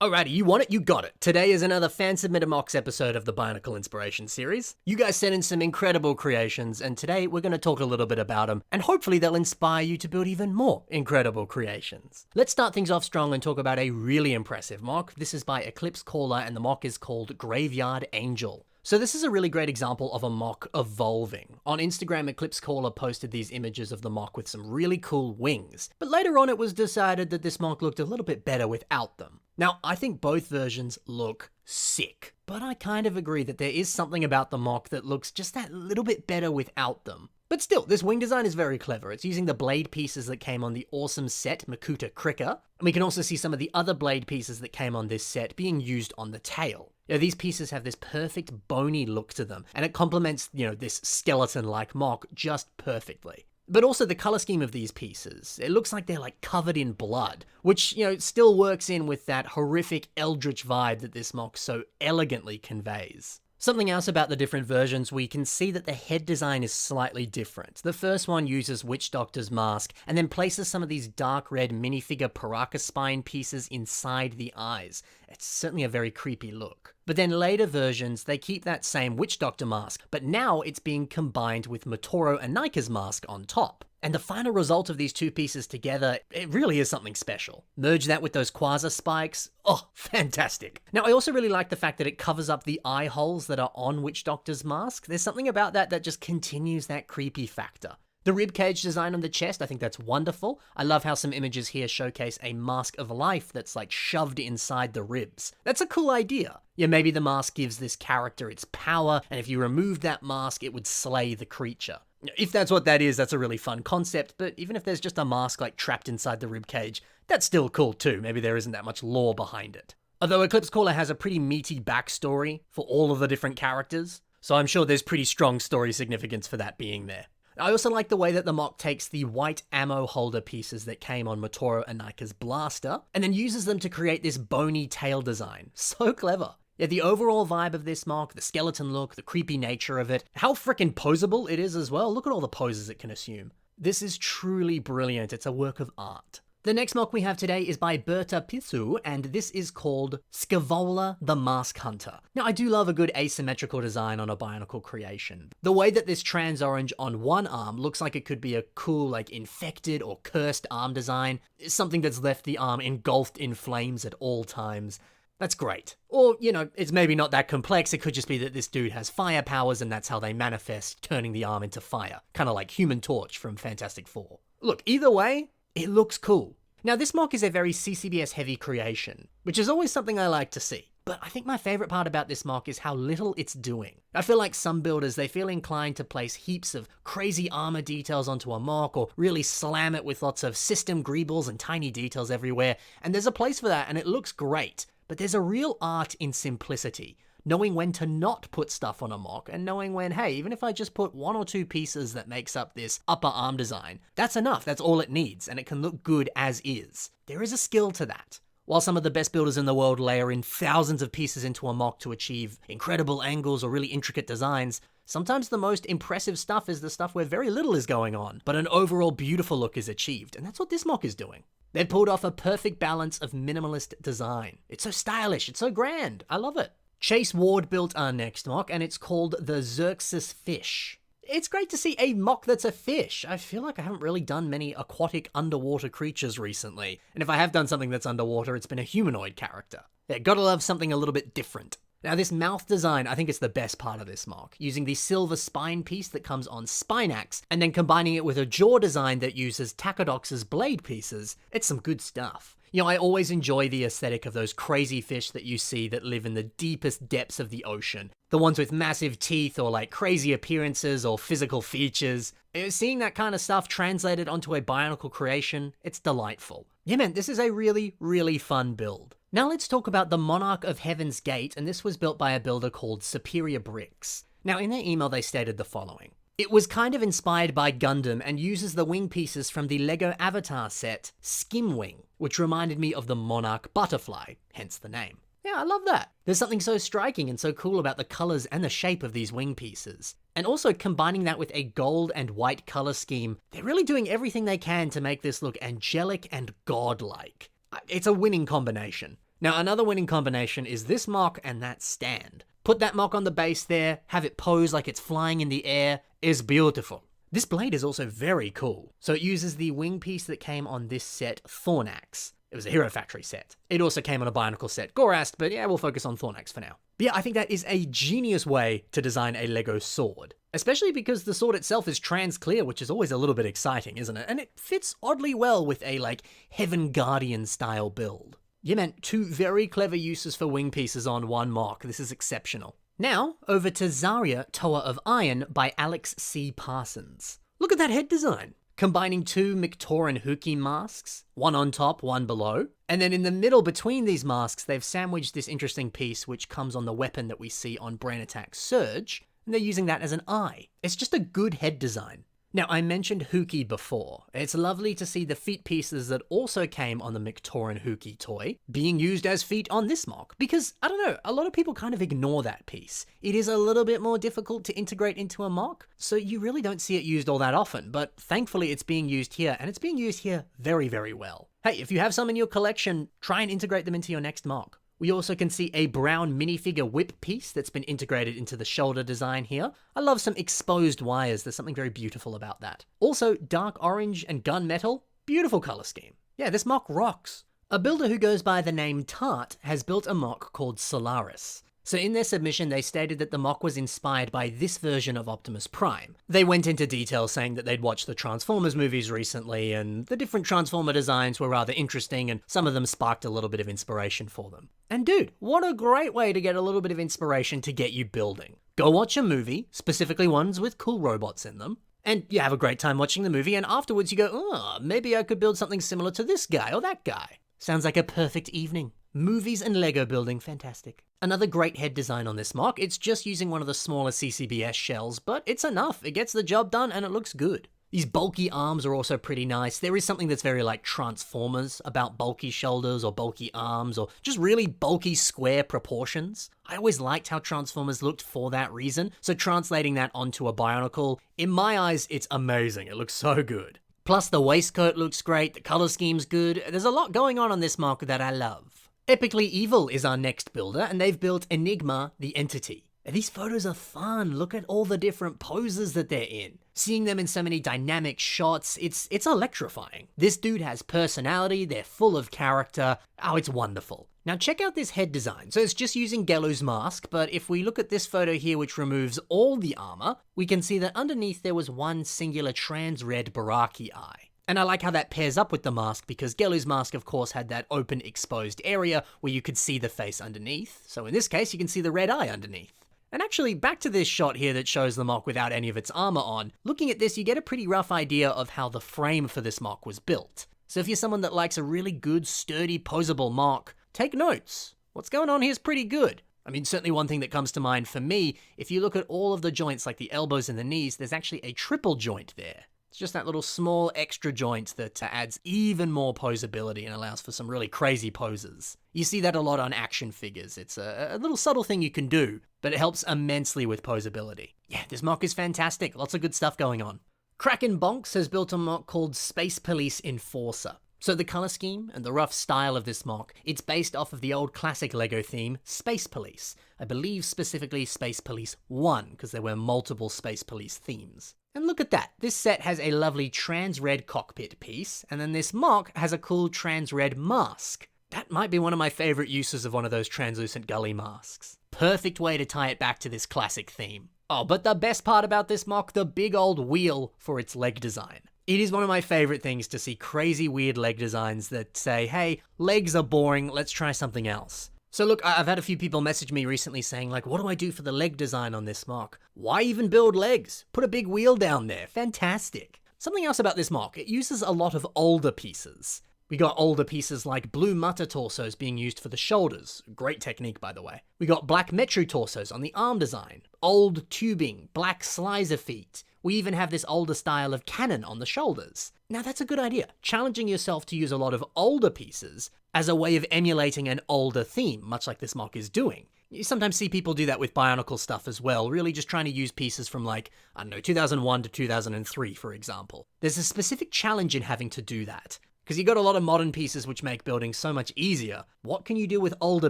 Alrighty, you want it, you got it. Today is another fan-submitted mocks episode of the Bionicle Inspiration series. You guys sent in some incredible creations, and today we're going to talk a little bit about them, and hopefully they'll inspire you to build even more incredible creations. Let's start things off strong and talk about a really impressive mock. This is by Eclipse Caller, and the mock is called Graveyard Angel. So this is a really great example of a mock evolving. On Instagram, Eclipse Caller posted these images of the mock with some really cool wings, but later on it was decided that this mock looked a little bit better without them. Now, I think both versions look sick, but I kind of agree that there is something about the mock that looks just that little bit better without them. But still, this wing design is very clever. It's using the blade pieces that came on the awesome set Makuta Cricker, and we can also see some of the other blade pieces that came on this set being used on the tail. These pieces have this perfect bony look to them, and it complements, this skeleton-like mock just perfectly. But also the color scheme of these pieces, it looks like they're like covered in blood, which, still works in with that horrific eldritch vibe that this mock so elegantly conveys. Something else about the different versions, we can see that the head design is slightly different. The first one uses Witch Doctor's mask and then places some of these dark red minifigure Paraka spine pieces inside the eyes. It's certainly a very creepy look. But then later versions, they keep that same Witch Doctor mask, but now it's being combined with Motoro Anaika's mask on top. And the final result of these two pieces together, it really is something special. Merge that with those quasar spikes, oh, fantastic. Now, I also really like the fact that it covers up the eye holes that are on Witch Doctor's mask. There's something about that that just continues that creepy factor. The ribcage design on the chest, I think that's wonderful. I love how some images here showcase a mask of life that's like shoved inside the ribs. That's a cool idea. Yeah, maybe the mask gives this character its power, and if you removed that mask, it would slay the creature. If that's what that is, that's a really fun concept, but even if there's just a mask like trapped inside the ribcage, that's still cool too. Maybe there isn't that much lore behind it. Although Eclipse Caller has a pretty meaty backstory for all of the different characters, so I'm sure there's pretty strong story significance for that being there. I also like the way that the mock takes the white ammo holder pieces that came on Motoro Anaika's blaster, and then uses them to create this bony tail design. So clever. Yeah, the overall vibe of this mock, the skeleton look, the creepy nature of it, how frickin' posable it is as well. Look at all the poses it can assume. This is truly brilliant. It's a work of art. The next mock we have today is by Berta Pisu, and this is called Scaevola the Mask Hunter. Now, I do love a good asymmetrical design on a Bionicle creation. The way that this trans orange on one arm looks like it could be a cool, infected or cursed arm design, is something that's left the arm engulfed in flames at all times. That's great. Or, it's maybe not that complex, it could just be that this dude has fire powers and that's how they manifest, turning the arm into fire. Kind of like Human Torch from Fantastic Four. Look, either way, it looks cool. Now, this mock is a very CCBS heavy creation, which is always something I like to see. But I think my favorite part about this mock is how little it's doing. I feel like some builders, they feel inclined to place heaps of crazy armor details onto a mock or really slam it with lots of system greebles and tiny details everywhere. And there's a place for that and it looks great. But there's a real art in simplicity, knowing when to not put stuff on a mock and knowing when, hey, even if I just put one or two pieces that makes up this upper arm design, that's enough, that's all it needs, and it can look good as is. There is a skill to that. While some of the best builders in the world layer in thousands of pieces into a mock to achieve incredible angles or really intricate designs, sometimes the most impressive stuff is the stuff where very little is going on, but an overall beautiful look is achieved, and that's what this mock is doing. They've pulled off a perfect balance of minimalist design. It's so stylish, it's so grand, I love it. Chase Ward built our next mock, and it's called the Xerxes Fish. It's great to see a mock that's a fish. I feel like I haven't really done many aquatic underwater creatures recently, and if I have done something that's underwater, it's been a humanoid character. Yeah, gotta love something a little bit different. Now, this mouth design, I think it's the best part of this mock, using the silver spine piece that comes on Spinax, and then combining it with a jaw design that uses Takodox's blade pieces. It's some good stuff. I always enjoy the aesthetic of those crazy fish that you see that live in the deepest depths of the ocean. The ones with massive teeth or crazy appearances or physical features. Seeing that kind of stuff translated onto a Bionicle creation, it's delightful. Yeah man, this is a really, really fun build. Now let's talk about the Monarch of Heaven's Gate, and this was built by a builder called Superior Bricks. Now in their email they stated the following. It was kind of inspired by Gundam and uses the wing pieces from the LEGO Avatar set, Skimwing, which reminded me of the Monarch butterfly, hence the name. Yeah, I love that. There's something so striking and so cool about the colors and the shape of these wing pieces. And also combining that with a gold and white color scheme, they're really doing everything they can to make this look angelic and godlike. It's a winning combination. Now, another winning combination is this MOC and that stand. Put that MOC on the base there, have it pose like it's flying in the air, is beautiful. This blade is also very cool. So it uses the wing piece that came on this set, Thornax. It was a Hero Factory set. It also came on a Bionicle set, Gorast, but yeah, we'll focus on Thornax for now. But yeah, I think that is a genius way to design a LEGO sword. Especially because the sword itself is trans clear, which is always a little bit exciting, isn't it? And it fits oddly well with a, like, Heaven Guardian style build. Yeah man, two very clever uses for wing pieces on one MOC. This is exceptional. Now, over to Zarya, Toa of Iron by Alex C. Parsons. Look at that head design. Combining two Mictoran Huki masks, one on top, one below. And then in the middle between these masks, they've sandwiched this interesting piece which comes on the weapon that we see on Brain Attack Surge, and they're using that as an eye. It's just a good head design. Now, I mentioned Huki before. It's lovely to see the feet pieces that also came on the Mictoran Huki toy being used as feet on this MOC, because, I don't know, a lot of people kind of ignore that piece. It is a little bit more difficult to integrate into a MOC, so you really don't see it used all that often, but thankfully it's being used here, and it's being used here very, very well. Hey, if you have some in your collection, try and integrate them into your next MOC. We also can see a brown minifigure whip piece that's been integrated into the shoulder design here. I love some exposed wires, there's something very beautiful about that. Also, dark orange and gunmetal, beautiful color scheme. Yeah, this MOC rocks. A builder who goes by the name Tart has built a MOC called Solaris. So in their submission, they stated that the MOC was inspired by this version of Optimus Prime. They went into detail saying that they'd watched the Transformers movies recently, and the different Transformer designs were rather interesting, and some of them sparked a little bit of inspiration for them. And dude, what a great way to get a little bit of inspiration to get you building. Go watch a movie, specifically ones with cool robots in them, and you have a great time watching the movie, and afterwards you go, oh, maybe I could build something similar to this guy or that guy. Sounds like a perfect evening. Movies and Lego building, fantastic. Another great head design on this MOC, it's just using one of the smaller CCBS shells, but it's enough, it gets the job done and it looks good. These bulky arms are also pretty nice. There is something that's very like Transformers about bulky shoulders or bulky arms or just really bulky square proportions. I always liked how Transformers looked for that reason, so translating that onto a Bionicle, in my eyes, it's amazing. It looks so good. Plus the waistcoat looks great, the color scheme's good. There's a lot going on this MOC that I love. Epically Evil is our next builder, and they've built Enigma, the Entity. And these photos are fun. Look at all the different poses that they're in. Seeing them in so many dynamic shots, it's electrifying. This dude has personality, they're full of character. Oh, it's wonderful. Now check out this head design. So it's just using Gelu's mask, but if we look at this photo here which removes all the armor, we can see that underneath there was one singular trans-red Baraki eye. And I like how that pairs up with the mask because Gelu's mask of course had that open exposed area where you could see the face underneath. So in this case you can see the red eye underneath. And actually back to this shot here that shows the MOC without any of its armor on. Looking at this you get a pretty rough idea of how the frame for this MOC was built. So if you're someone that likes a really good sturdy posable MOC, take notes. What's going on here is pretty good. I mean, certainly one thing that comes to mind for me, if you look at all of the joints like the elbows and the knees, there's actually a triple joint there. It's just that little small extra joint that adds even more posability and allows for some really crazy poses. You see that a lot on action figures. It's a little subtle thing you can do, but it helps immensely with posability. Yeah, this MOC is fantastic. Lots of good stuff going on. Kraken Bonks has built a MOC called Space Police Enforcer. So the color scheme and the rough style of this MOC, it's based off of the old classic LEGO theme, Space Police. I believe specifically Space Police 1, because there were multiple Space Police themes. And look at that, this set has a lovely trans-red cockpit piece, and then this MOC has a cool trans-red mask. That might be one of my favorite uses of one of those translucent gully masks. Perfect way to tie it back to this classic theme. Oh, but the best part about this MOC, the big old wheel for its leg design. It is one of my favorite things to see crazy weird leg designs that say, hey, legs are boring, let's try something else. So look, I've had a few people message me recently saying like, what do I do for the leg design on this MOC? Why even build legs? Put a big wheel down there, fantastic. Something else about this MOC, it uses a lot of older pieces. We got older pieces like blue Mutter torsos being used for the shoulders. Great technique, by the way. We got black Metru torsos on the arm design. Old tubing, black slicer feet. We even have this older style of cannon on the shoulders. Now that's a good idea. Challenging yourself to use a lot of older pieces as a way of emulating an older theme, much like this MOC is doing. You sometimes see people do that with Bionicle stuff as well, really just trying to use pieces from like, I don't know, 2001 to 2003, for example. There's a specific challenge in having to do that. Because you got a lot of modern pieces which make building so much easier. What can you do with older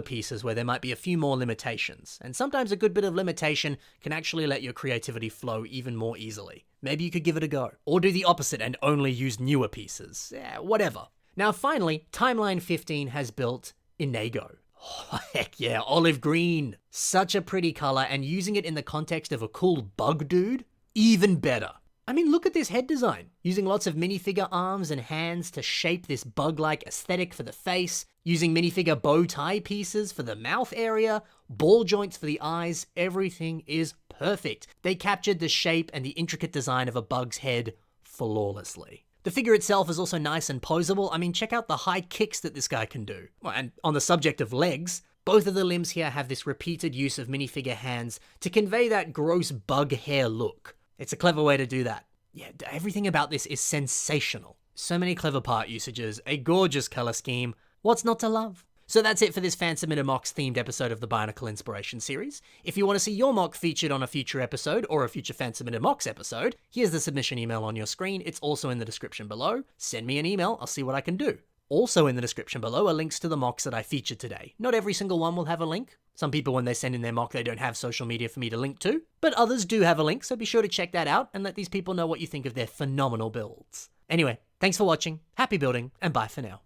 pieces where there might be a few more limitations? And sometimes a good bit of limitation can actually let your creativity flow even more easily. Maybe you could give it a go. Or do the opposite and only use newer pieces. Yeah, whatever. Now finally, Timeline 15 has built Inigo. Oh, heck yeah, olive green. Such a pretty color, and using it in the context of a cool bug dude, even better. I mean, look at this head design. Using lots of minifigure arms and hands to shape this bug-like aesthetic for the face, using minifigure bow tie pieces for the mouth area, ball joints for the eyes, everything is perfect. They captured the shape and the intricate design of a bug's head flawlessly. The figure itself is also nice and posable. I mean, check out the high kicks that this guy can do. Well, and on the subject of legs, both of the limbs here have this repeated use of minifigure hands to convey that gross bug hair look. It's a clever way to do that. Yeah, everything about this is sensational. So many clever part usages, a gorgeous color scheme. What's not to love? So that's it for this Fan Submitted Mocks themed episode of the Bionicle Inspiration series. If you want to see your mock featured on a future episode or a future Fan Submitted Mocks episode, here's the submission email on your screen. It's also in the description below. Send me an email, I'll see what I can do. Also in the description below are links to the mocks that I featured today. Not every single one will have a link. Some people, when they send in their mock, they don't have social media for me to link to, but others do have a link, so be sure to check that out and let these people know what you think of their phenomenal builds. Anyway, thanks for watching, happy building, and bye for now.